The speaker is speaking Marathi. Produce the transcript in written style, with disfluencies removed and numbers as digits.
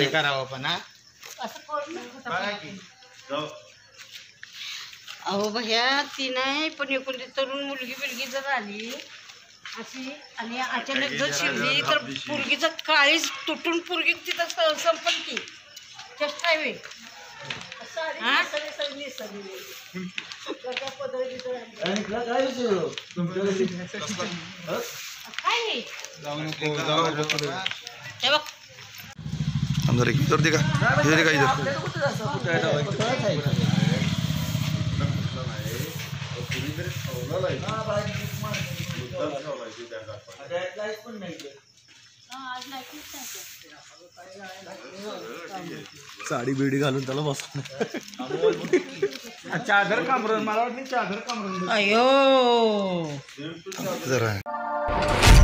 करावं पण अहो भैया ती नाही पण एकोणती तरुण मुलगी बिलगी जर आली अशी आणि अचानक जर शिरली तर पुरगीचं काळीच तुटून पुरगी तिथं संपल की चेष्टा आहे अंदर इधर देखा इधर साडी बिडी घालून त्याला बस चादर कामरून मला वाटलं चादर कामरून अयो जरा